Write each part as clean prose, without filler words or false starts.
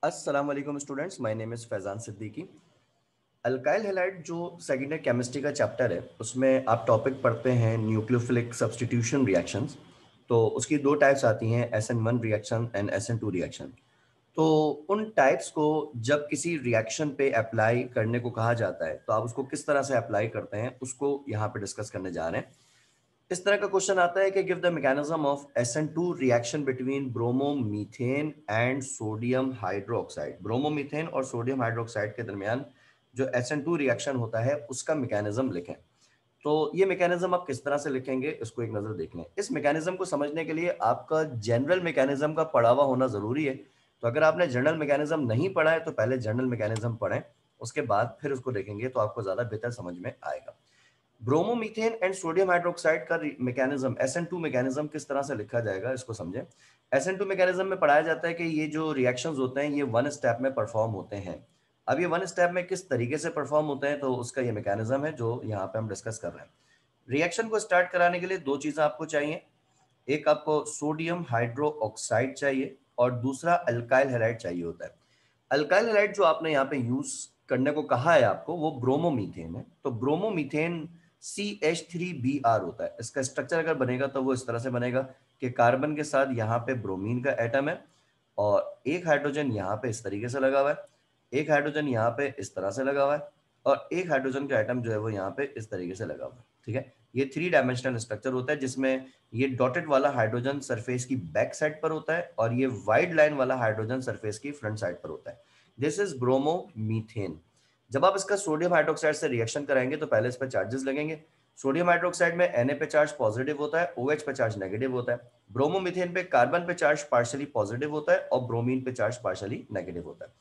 अस्सलाम वालेकुम students, my name is Faizan Siddiqui. Alkyl halide जो सेकेंड ईयर केमिस्ट्री का चैप्टर है, उसमें आप टॉपिक पढ़ते हैं न्यूक्लियोफिलिक सब्स्टिट्यूशन रिएक्शंस। तो उसकी दो टाइप्स आती हैं, SN1 reaction and SN2 reaction. तो उन टाइप्स को जब किसी रिएक्शन पे अप्लाई करने को कहा जाता है, तो आप उसको किस तरह से अप्लाई करते हैं, उसको यहाँ पे डिस्कस करने जा रहे हैं। इस तरह का क्वेश्चन आता है कि give the mechanism of SN2 reaction between bromomethane and sodium hydroxide. Bromomethane और सोडियम हाइड्रोक्साइड के दरमियान जो SN2 रिएक्शन होता है उसका मैकेनिज्म लिखें। तो ये मैकेनिज्म आप किस तरह से लिखेंगे, इसको एक नजर देख लें। इस मैकेनिज्म को समझने के लिए आपका जनरल मैकेनिज्म का पढ़ा हुआ होना जरूरी है। तो अगर आपने जनरल मैकेनिज्म नहीं पढ़ा है तो पहले जनरल मैकेनिज्म पढ़ें, उसके बाद फिर उसको देखेंगे तो आपको ज्यादा बेहतर समझ में आएगा। ब्रोमोमीथेन एंड सोडियम हाइड्रोक्साइड का मैकेनिज्म SN2 मैकेनिज्म किस तरह से लिखा जाएगा, इसको समझें। SN2 मैकेनिज्म में पढ़ाया जाता है कि ये जो रिएक्शंस होते हैं ये वन स्टेप में परफॉर्म होते हैं। अब ये वन स्टेप में किस तरीके से परफॉर्म होते हैं, तो उसका ये मैकेनिज्म है जो यहाँ पे हम डिस्कस कर रहे हैं। रिएक्शन को स्टार्ट कराने के लिए दो चीजें आपको चाहिए। एक आपको सोडियम हाइड्रो ऑक्साइड चाहिए और दूसरा अल्काइल हैलाइड चाहिए होता है। अल्काइल हैलाइड जो आपने यहाँ पे यूज करने को कहा है आपको, वो ब्रोमोमीथेन है। तो ब्रोमोमीथेन CH3Br होता है। इसका स्ट्रक्चर अगर बनेगा तो वो इस तरह से बनेगा कि कार्बन के साथ यहाँ पे ब्रोमीन का एटम है और एक हाइड्रोजन यहाँ पे इस तरीके से लगा हुआ है, एक हाइड्रोजन यहाँ पे इस तरह से लगा हुआ है और एक हाइड्रोजन का एटम जो है वो यहाँ पे इस तरीके से लगा हुआ है। ठीक है, ये 3 डायमेंशनल स्ट्रक्चर होता है जिसमें ये डॉटेड वाला हाइड्रोजन सरफेस की बैक साइड पर होता है और ये वाइड लाइन वाला हाइड्रोजन सरफेस की फ्रंट साइड पर होता है। This is bromomethane. जब आप इसका सोडियम हाइड्रोक्साइड से रिएक्शन कराएंगे तो पहले इस पर चार्जेस लगेंगे। सोडियम हाइड्रोक्साइड में Na पे चार्ज पॉजिटिव होता है, OH पे चार्ज नेगेटिव होता है। ब्रोमोमीथेन पे कार्बन पे चार्ज पार्शियली पॉजिटिव होता है और ब्रोमीन पे चार्ज पार्शियली नेगेटिव होता है।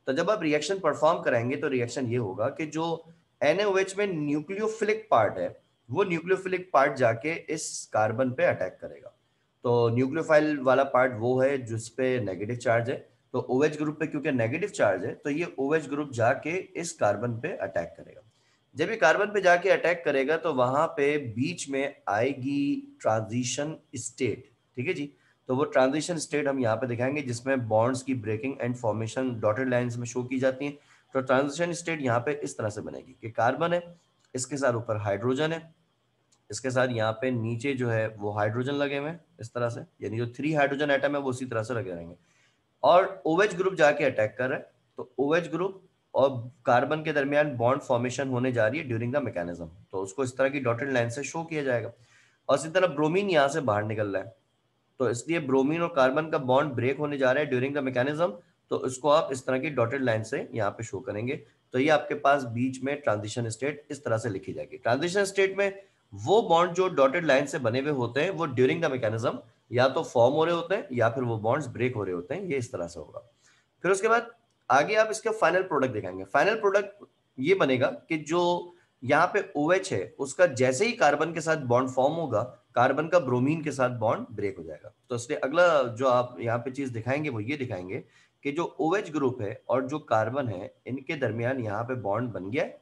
तो जब आप रिएक्शन परफॉर्म कराएंगे तो रिएक्शन ये होगा कि जो NaOH में न्यूक्लियोफिलिक पार्ट है, वो न्यूक्लियोफिलिक पार्ट जाके इस कार्बन पे अटैक करेगा। तो न्यूक्लियोफाइल वाला पार्ट वो है जिसपे नेगेटिव चार्ज है। तो OH ग्रुप पे क्योंकि नेगेटिव चार्ज है तो ये OH ग्रुप जाके इस कार्बन पे अटैक करेगा। जब ये कार्बन पे जाके अटैक करेगा तो वहां पे बीच में आएगी ट्रांजिशन स्टेट। ठीक है जी, तो वो ट्रांजिशन स्टेट हम यहाँ पे दिखाएंगे जिसमें बॉन्ड्स की breaking and formation dotted lines में शो की जाती है। तो ट्रांजिशन स्टेट यहाँ पे इस तरह से बनेगी कि कार्बन है, इसके साथ ऊपर हाइड्रोजन है, इसके साथ यहाँ पे नीचे जो है वो हाइड्रोजन लगे हुए हैं इस तरह से, यानी जो 3 हाइड्रोजन एटम है वो उसी तरह से लगे रहेंगे और OH ग्रुप जाके अटैक कर रहा है। तो OH ग्रुप और कार्बन के दरमियान बॉन्ड फॉर्मेशन होने जा रही है ड्यूरिंग द मैकेनिज्म, तो उसको इस तरह की डॉटेड लाइन से शो किया जाएगा। और इसी तरह ब्रोमीन यहाँ से बाहर निकल रहा है, तो इसलिए ब्रोमीन और कार्बन का बॉन्ड ब्रेक होने जा रहा है ड्यूरिंग द मैकेनिज्म। तो इसको आप इस तरह की डॉटेड लाइन से यहाँ पे शो करेंगे। तो ये आपके पास बीच में ट्रांजिशन स्टेट इस तरह से लिखी जाएगी। ट्रांजिशन स्टेट में वो बॉन्ड जो डॉटेड लाइन से बने हुए होते हैं वो ड्यूरिंग द मैकेनिज्म या तो फॉर्म हो रहे होते हैं या फिर वो बॉन्ड्स ब्रेक हो रहे होते हैं, ये इस तरह से होगा। फिर उसके बाद आगे आप इसका फाइनल प्रोडक्ट दिखाएंगे। फाइनल प्रोडक्ट ये बनेगा कि जो यहाँ पे OH है उसका जैसे ही कार्बन के साथ बॉन्ड फॉर्म होगा, कार्बन का ब्रोमीन के साथ बॉन्ड ब्रेक हो जाएगा। तो इसलिए अगला जो आप यहाँ पे चीज दिखाएंगे वो ये दिखाएंगे कि जो OH ग्रुप है और जो कार्बन है इनके दरमियान यहाँ पे बॉन्ड बन गया है।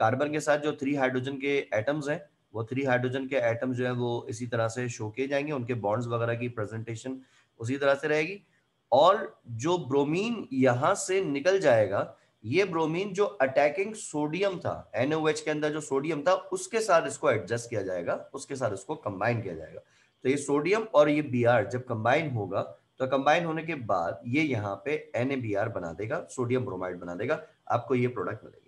कार्बन के साथ जो 3 हाइड्रोजन के एटम्स हैं, वो 3 हाइड्रोजन के एटम्स जो है वो इसी तरह से शो किए जाएंगे, उनके बॉन्ड्स वगैरह की प्रेजेंटेशन उसी तरह से रहेगी। और जो ब्रोमीन यहां से निकल जाएगा, ये ब्रोमीन जो अटैकिंग सोडियम था, NaOH के अंदर जो सोडियम था उसके साथ इसको एडजस्ट किया जाएगा, उसके साथ इसको कंबाइन किया जाएगा। तो ये सोडियम और ये Br जब कंबाइन होगा तो कंबाइन होने के बाद ये यहाँ पे NaBr बना देगा, सोडियम ब्रोमाइड बना देगा, आपको ये प्रोडक्ट मिलेगी।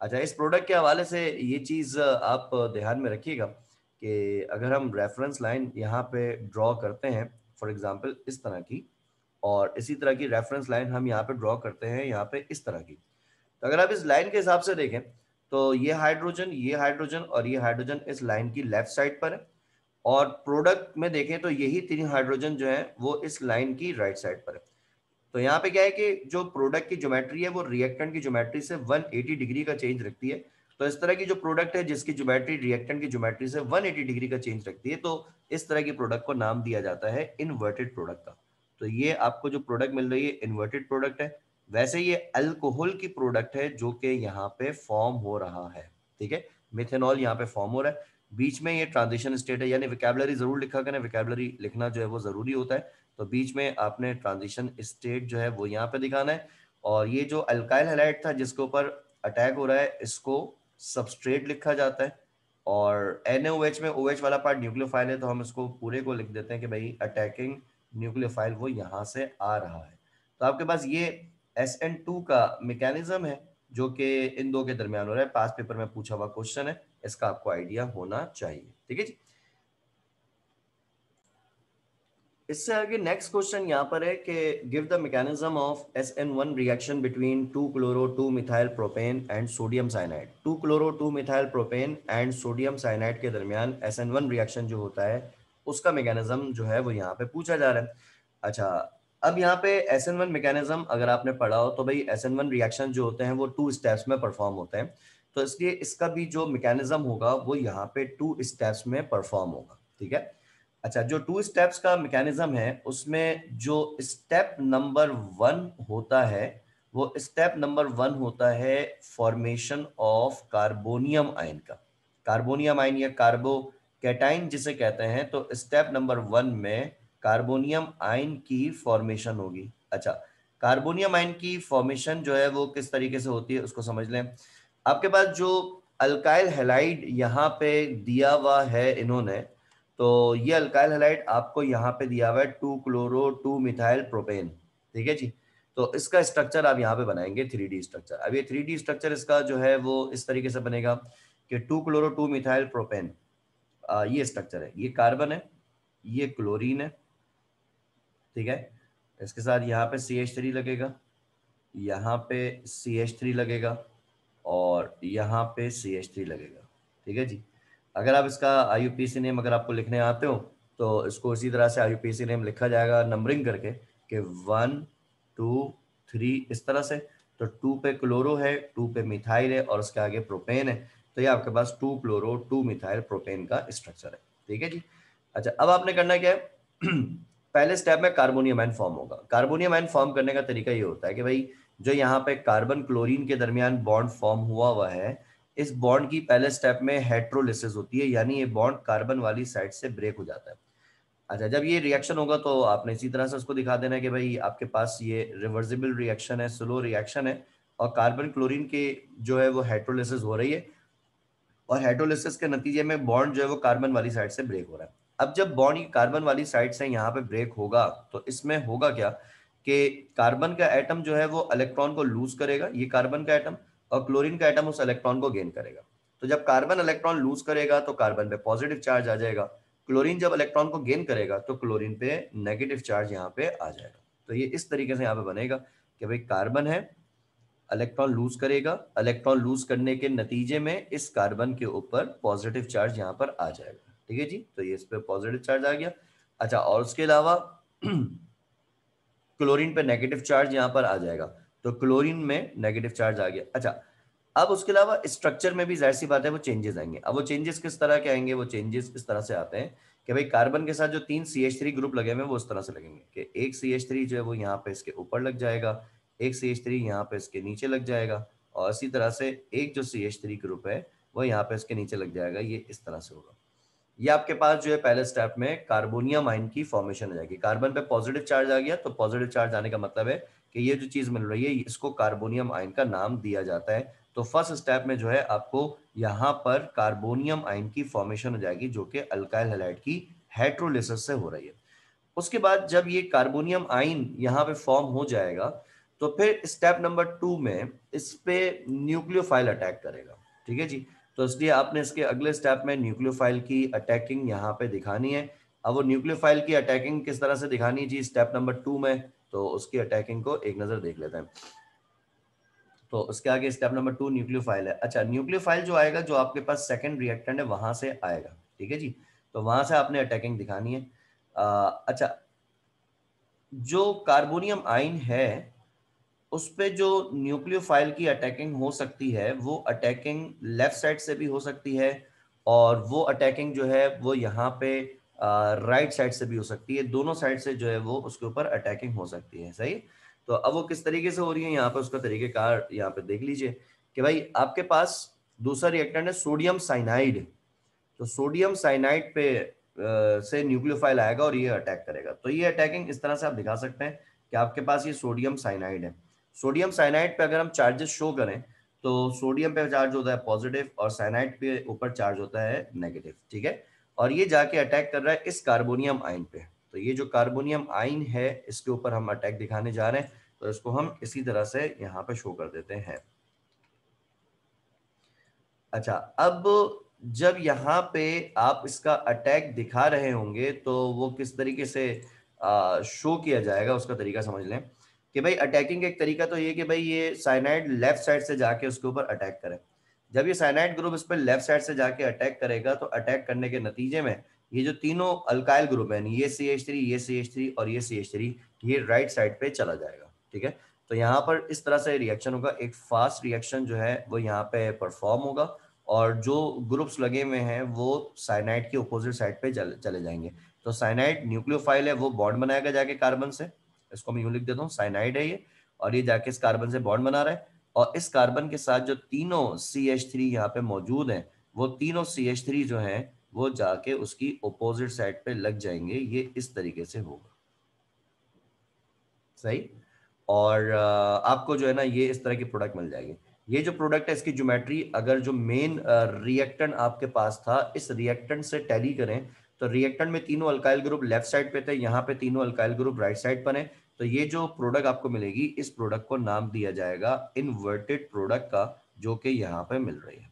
अच्छा, इस प्रोडक्ट के हवाले से ये चीज आप ध्यान में रखिएगा कि अगर हम रेफरेंस लाइन यहाँ पे ड्रॉ करते हैं फॉर एग्जांपल इस तरह की, और इसी तरह की रेफरेंस लाइन हम यहाँ पे ड्रॉ करते हैं यहाँ पे इस तरह की, तो अगर आप इस लाइन के हिसाब से देखें तो ये हाइड्रोजन, ये हाइड्रोजन और ये हाइड्रोजन इस लाइन की लेफ्ट साइड पर है, और प्रोडक्ट में देखें तो यही 3 हाइड्रोजन जो है वो इस लाइन की राइट साइड पर है। तो यहाँ पे क्या है कि जो प्रोडक्ट की ज्योमेट्री है वो रिएक्टेंट की ज्योमेट्री से 180 डिग्री का चेंज रखती है। तो इस तरह की जो प्रोडक्ट है जिसकी ज्योमेट्री रिएक्टेंट की ज्योमेट्री से 180 डिग्री का चेंज रखती है, तो इस तरह की प्रोडक्ट को नाम दिया जाता है इन्वर्टेड प्रोडक्ट का। तो ये आपको जो प्रोडक्ट मिल रही है इन्वर्टेड प्रोडक्ट है। वैसे ये अल्कोहल की प्रोडक्ट है जो कि यहाँ पे फॉर्म हो रहा है। ठीक है, मिथेनॉल यहाँ पे फॉर्म हो रहा है। बीच में ये ट्रांजिशन स्टेट है, यानी विकैबुलरी जरूर लिखा करें, विकैबुलरी लिखना जो है वो जरूरी होता है तो बीच में आपने ट्रांजिशन स्टेट जो है वो यहाँ पे दिखाना है, और ये जो अल्काइल हैलाइड था जिसके ऊपर अटैक हो रहा है इसको सबस्ट्रेट लिखा जाता है, और NaOH में OH वाला पार्ट न्यूक्लियोफाइल है तो हम इसको पूरे को लिख देते हैं कि भाई अटैकिंग न्यूक्लियोफाइल वो यहाँ से आ रहा है। तो आपके पास ये SN2 का मैकेनिज्म है जो कि इन दो के दरमियान हो रहा है। पास पेपर में पूछा हुआ क्वेश्चन है, इसका आपको आइडिया होना चाहिए। ठीक है जी। इससे आगे नेक्स्ट क्वेश्चन यहाँ पर है कि give the mechanism of SN1 reaction between 2-chloro-2-methyl propane and sodium cyanide. 2-chloro-2-methyl propane and sodium cyanide के दरमियान SN1 रिएक्शन जो होता है उसका मैकेनिज्म जो है वो यहाँ पे पूछा जा रहा है। अच्छा, अब यहाँ पे SN1 मैकेनिज्म अगर आपने पढ़ा हो तो भाई SN1 रिएक्शन जो होते हैं वो 2 स्टेप्स में परफॉर्म होते हैं, तो इसलिए इसका भी जो मैकेनिज्म होगा वो यहाँ पे 2 स्टेप्स में परफॉर्म होगा। ठीक है। अच्छा, जो 2 स्टेप्स का मैकेनिज्म है उसमें जो स्टेप नंबर 1 होता है वो स्टेप नंबर 1 होता है फॉर्मेशन ऑफ कार्बोनियम आयन का। कार्बोनियम आयन या कार्बोकैटायन जिसे कहते हैं, तो स्टेप नंबर 1 में कार्बोनियम आयन की फॉर्मेशन होगी। अच्छा, कार्बोनियम आयन की फॉर्मेशन जो है वो किस तरीके से होती है उसको समझ लें। आपके पास जो अल्काइल हैलाइड यहाँ पे दिया हुआ है इन्होंने, तो ये अल्काइल हैलाइड आपको यहाँ पे दिया हुआ है 2-chloro-2-methyl-propane। ठीक है जी। तो इसका स्ट्रक्चर आप यहाँ पे बनाएंगे 3D स्ट्रक्चर। अब ये 3D स्ट्रक्चर इसका जो है वो इस तरीके से बनेगा कि 2-chloro-2-methyl-propane, ये स्ट्रक्चर है, ये कार्बन है, ये क्लोरीन है। ठीक है। इसके साथ यहाँ पे CH3 लगेगा, यहाँ पे CH3 लगेगा, और यहाँ पे CH3 लगेगा। ठीक है जी। अगर आप इसका IUPAC नेम अगर आपको लिखने आते हो तो इसको इसी तरह से IUPAC नेम लिखा जाएगा नंबरिंग करके कि 1 2 3 इस तरह से। तो 2 पे क्लोरो है, 2 पे मिथाइल है और उसके आगे प्रोपेन है, तो ये आपके पास 2-chloro-2-methyl-propane का स्ट्रक्चर है। ठीक है जी। अच्छा, अब आपने करना क्या है पहले स्टेप में कार्बोनियम आयन फॉर्म होगा। कार्बोनियम आयन फॉर्म करने का तरीका ये होता है कि भाई जो यहाँ पे कार्बन क्लोरीन के दरमियान बॉन्ड फॉर्म हुआ है, इस बॉन्ड की पहले स्टेप में हेट्रोलिसिस होती है, यानी ये बॉन्ड कार्बन वाली साइड से ब्रेक हो जाता है। अच्छा, जब ये रिएक्शन होगा तो आपने इसी तरह से उसको दिखा देना है कि भाई आपके पास ये रिवर्सिबल रिएक्शन है, स्लो रिएक्शन है, और कार्बन क्लोरीन के जो है वो हेट्रोलिसिस हो रही है, और हाइड्रोलिसिस के नतीजे में बॉन्ड जो है वो कार्बन वाली साइड से ब्रेक हो रहा है। अब जब बॉन्ड कार्बन वाली साइड से यहाँ पे ब्रेक होगा तो इसमें होगा क्या कि कार्बन का एटम जो है वो इलेक्ट्रॉन को लूज करेगा, ये कार्बन का एटम, और क्लोरीन का एटम उस इलेक्ट्रॉन को गेन करेगा। तो जब कार्बन इलेक्ट्रॉन लूज करेगा तो कार्बन पे पॉजिटिव चार्ज आ जाएगा, क्लोरीन जब इलेक्ट्रॉन को गेन करेगा तो क्लोरीन पे नेगेटिव चार्ज यहाँ पे आ जाएगा। तो ये इस तरीके से यहाँ पे बनेगा कि भाई कार्बन है, इलेक्ट्रॉन लूज करेगा, इलेक्ट्रॉन लूज करने के नतीजे में इस कार्बन के ऊपर पॉजिटिव चार्ज यहाँ पर आ जाएगा। ठीक है जी। तो ये इस पे पॉजिटिव चार्ज आ गया। अच्छा, और उसके अलावा क्लोरीन पे नेगेटिव चार्ज यहाँ पर आ जाएगा, तो क्लोरीन में नेगेटिव चार्ज आ गया। अच्छा, अब उसके अलावा स्ट्रक्चर में भी जाहिर सी बात है वो चेंजेस आएंगे। अब वो चेंजेस किस तरह के आएंगे? वो चेंजेस इस तरह से आते हैं कि भाई कार्बन के साथ जो 3 CH3 ग्रुप लगे हुए हैं वो इस तरह से लगेंगे कि एक CH3 जो है वो यहाँ पे इसके ऊपर लग जाएगा, एक CH3 यहाँ पे इसके नीचे लग जाएगा, और इसी तरह से एक जो CH3 ग्रुप है वो यहाँ पे इसके नीचे लग जाएगा। ये इस तरह से होगा। ये आपके पास जो है पहले स्टेप में कार्बोनियम आयन की फॉर्मेशन हो जाएगी। कार्बन पे पॉजिटिव चार्ज आ गया, तो पॉजिटिव चार्ज आने का मतलब है कि ये जो चीज मिल रही है इसको कार्बोनियम आयन का नाम दिया जाता है। तो फर्स्ट स्टेप में जो है आपको यहाँ पर कार्बोनियम आयन की फॉर्मेशन हो जाएगी जो कि अल्काइल हैलाइड की हाइड्रोलिसिस से हो रही है। उसके बाद जब ये कार्बोनियम आयन यहाँ पे फॉर्म हो जाएगा तो फिर स्टेप नंबर 2 में इस पे न्यूक्लियोफाइल अटैक करेगा। ठीक है जी। तो इसलिए आपने इसके अगले स्टेप में न्यूक्लियोफाइल की अटैकिंग यहाँ पे दिखानी है। अब वो न्यूक्लियोफाइल की अटैकिंग किस तरह से दिखानी है जी स्टेप नंबर 2 में, तो उसकी अटैकिंग को एक नजर देख लेते हैं। तो उसके आगे स्टेप नंबर 2 न्यूक्लियोफाइल है। अच्छा, न्यूक्लियोफाइल जो आएगा जो आपके पास सेकंड रिएक्टेंट है वहां से आएगा। ठीक है जी। तो वहां से आपने अटैकिंग दिखानी है। अच्छा, जो कार्बोनियम आयन है उस पे जो न्यूक्लियोफाइल की अटैकिंग हो सकती है वो अटैकिंग लेफ्ट साइड से भी हो सकती है, और वो अटैकिंग जो है वो यहाँ पे राइट साइड से भी हो सकती है। दोनों साइड से जो है वो उसके ऊपर अटैकिंग हो सकती है। सही। तो अब वो किस तरीके से हो रही है यहाँ पे उसका तरीकेकार यहाँ पे देख लीजिए कि भाई आपके पास दूसरा रिएक्टेंट है सोडियम साइनाइड। तो सोडियम साइनाइड पे से न्यूक्लियोफाइल आएगा और ये अटैक करेगा। तो ये अटैकिंग इस तरह से आप दिखा सकते हैं कि आपके पास ये सोडियम साइनाइड है। सोडियम साइनाइड पे अगर हम चार्जेस शो करें तो सोडियम पे चार्ज होता है पॉजिटिव और साइनाइड पे ऊपर चार्ज होता है नेगेटिव, ठीक है। और ये जाके अटैक कर रहा है इस कार्बोनियम आयन पे। तो ये जो कार्बोनियम आयन है इसके ऊपर हम अटैक दिखाने जा रहे हैं, तो इसको हम इसी तरह से यहाँ पे शो कर देते हैं। अच्छा, अब जब यहाँ पे आप इसका अटैक दिखा रहे होंगे तो वो किस तरीके से शो किया जाएगा उसका तरीका समझ लें कि भाई अटैकिंग एक तरीका तो ये कि भाई ये साइनाइड लेफ्ट साइड से जाके उसके ऊपर अटैक करे। जब ये साइनाइड ग्रुप इस पर लेफ्ट साइड से जाके अटैक करेगा तो अटैक करने के नतीजे में ये जो तीनों अल्काइल ग्रुप है, ये CH3, ये CH3 और ये CH3, ये राइट साइड पे चला जाएगा, ठीक है। तो यहाँ पर इस तरह से रिएक्शन होगा, एक फास्ट रिएक्शन जो है वो यहाँ पे परफॉर्म होगा और जो ग्रुप्स लगे हुए हैं वो साइनाइड के अपोजिट साइड पे चले जाएंगे। तो साइनाइड न्यूक्लियोफाइल है, वो बॉन्ड बनाएगा जाके कार्बन से, इसको मैं यूं लिख देता हूँ, साइनाइड है ये, और ये जाके इस कार्बन से बॉन्ड बना रहा है। और इस कार्बन के साथ जो तीनों CH3 यहाँ पे मौजूद हैं, वो तीनों CH3 जो हैं वो जाके उसकी अपोजिट साइड पे लग जाएंगे। ये इस तरीके से होगा, सही। और आपको जो है ना ये इस तरह की प्रोडक्ट मिल जाएगी। ये जो प्रोडक्ट है इसकी ज्योमेट्री, अगर जो मेन रिएक्टेंट आपके पास था इस रिएक्टेंट से टैली करें तो रिएक्टेंट में तीनों अल्काइल ग्रुप लेफ्ट साइड पे थे, यहाँ पे तीनों अल्काइल ग्रुप राइट साइड पर हैं। तो ये जो प्रोडक्ट आपको मिलेगी इस प्रोडक्ट को नाम दिया जाएगा इन्वर्टेड प्रोडक्ट का, जो कि यहाँ पे मिल रही है।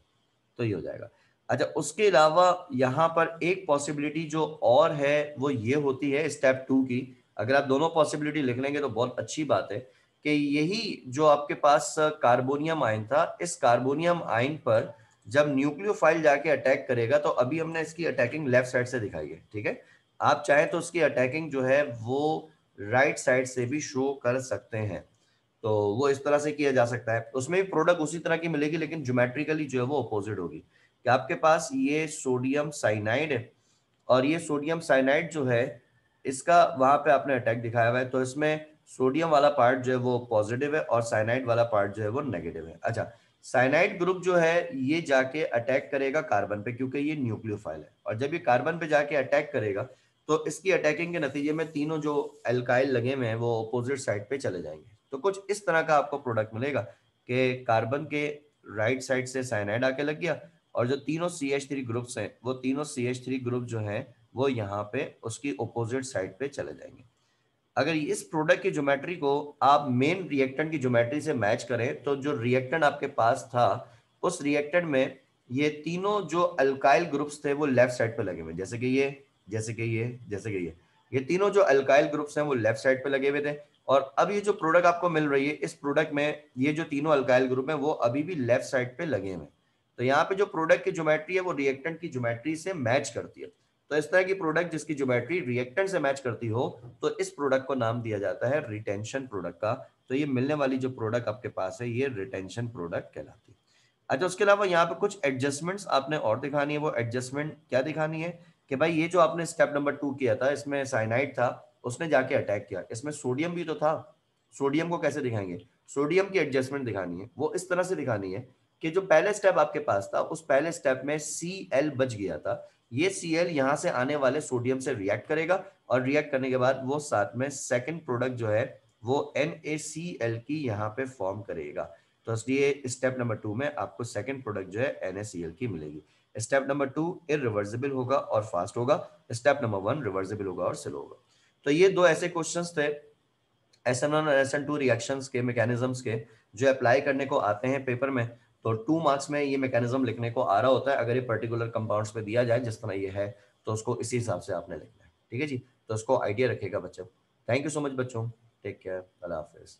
तो ये हो जाएगा। अच्छा, उसके अलावा यहाँ पर एक पॉसिबिलिटी जो और है वो ये होती है स्टेप 2 की। अगर आप दोनों पॉसिबिलिटी लिख लेंगे तो बहुत अच्छी बात है कि यही जो आपके पास कार्बोनियम आयन था, इस कार्बोनियम आयन पर जब न्यूक्लियोफाइल जाके अटैक करेगा, तो अभी हमने इसकी अटैकिंग लेफ्ट साइड से दिखाई है, ठीक है। आप चाहें तो उसकी अटैकिंग जो है वो राइट साइड से भी शो कर सकते हैं। तो वो इस तरह से किया जा सकता है, उसमें भी प्रोडक्ट उसी तरह की मिलेगी लेकिन ज्योमेट्रिकली जो है वो अपोजिट होगी। कि आपके पास ये सोडियम साइनाइड है और ये सोडियम साइनाइड जो है इसका वहां पे आपने अटैक दिखाया हुआ है, तो इसमें सोडियम वाला पार्ट जो है वो पॉजिटिव है और साइनाइड वाला पार्ट जो है वो नेगेटिव है। अच्छा, साइनाइड ग्रुप जो है ये जाके अटैक करेगा कार्बन पे क्योंकि ये न्यूक्लियोफाइल है, और जब ये कार्बन पे जाके अटैक करेगा तो इसकी अटैकिंग के नतीजे में तीनों जो एल्काइल लगे हुए हैं वो अपोजिट साइड पे चले जाएंगे। तो कुछ इस तरह का आपको प्रोडक्ट मिलेगा कि कार्बन के राइट साइड से साइनाइड आके लग गया और जो तीनों CH3 ग्रुप्स हैं वो तीनों CH3 ग्रुप जो हैं वो यहाँ पे उसकी अपोजिट साइड पे चले जाएंगे। अगर इस प्रोडक्ट की ज्योमेट्री को आप मेन रिएक्टेंट की ज्योमेट्री से मैच करें तो जो रिएक्टेंट आपके पास था उस रिएक्टेंट में ये तीनों जो अल्काइल ग्रुप्स थे वो लेफ्ट साइड पे लगे हुए, जैसे कि ये, जैसे कि ये, जैसे कि ये तीनों जो अल्काइल ग्रुप्स हैं वो लेफ्ट साइड पे लगे हुए थे। और अब ये जो प्रोडक्ट आपको मिल रही है इस प्रोडक्ट में ये जो तीनों अल्काइल ग्रुप हैं वो अभी भी लेफ्ट साइड पे लगे हुए हैं। तो यहाँ पे जो प्रोडक्ट की ज्योमेट्री है वो रिएक्टेंट की ज्योमेट्री से मैच करती है। तो इस तरह की प्रोडक्ट जिसकी ज्योमेट्री रिएक्टेंट से मैच करती हो तो इस प्रोडक्ट को नाम दिया जाता है रिटेंशन प्रोडक्ट का। तो ये मिलने वाली जो प्रोडक्ट आपके पास है ये रिटेंशन प्रोडक्ट कहलाती है। अच्छा, उसके अलावा यहाँ पे कुछ एडजस्टमेंट्स आपने और दिखानी है। वो एडजस्टमेंट क्या दिखानी है कि भाई ये जो आपने स्टेप नंबर 2 किया था इसमें साइनाइड था, उसने जाके अटैक किया, इसमें सोडियम भी तो था। सोडियम को कैसे दिखाएंगे? सोडियम की एडजस्टमेंट दिखानी है, वो इस तरह से दिखानी है कि जो पहले स्टेप आपके पास था उस पहले स्टेप में Cl बच गया था, ये Cl यहाँ से आने वाले सोडियम से रिएक्ट करेगा और रिएक्ट करने के बाद वो साथ में सेकंड प्रोडक्ट जो है वो NaCl की यहाँ पे फॉर्म करेगा। तो इसलिए स्टेप नंबर 2 में आपको सेकंड प्रोडक्ट जो है NaCl की मिलेगी। स्टेप नंबर 2 इरिवर्सिबल होगा और फास्ट होगा, स्टेप नंबर 1 रिवर्सिबल होगा और स्लो होगा। तो ये दो ऐसे क्वेश्चंस थे SN1 और SN2 रिएक्शंस के मैकेनिज्म्स के जो अप्लाई करने को आते हैं पेपर में। तो 2 मार्क्स में ये मैकेनिज्म लिखने को आ रहा होता है। अगर ये पर्टिकुलर कंपाउंड्स पे दिया जाए जिस तरह ये है तो उसको इसी हिसाब से आपने लिखना है, ठीक है जी। तो उसको आइडिया रखेगा बच्चों। थैंक यू सो मच बच्चों, टेक केयर, अल्लाह हाफिज।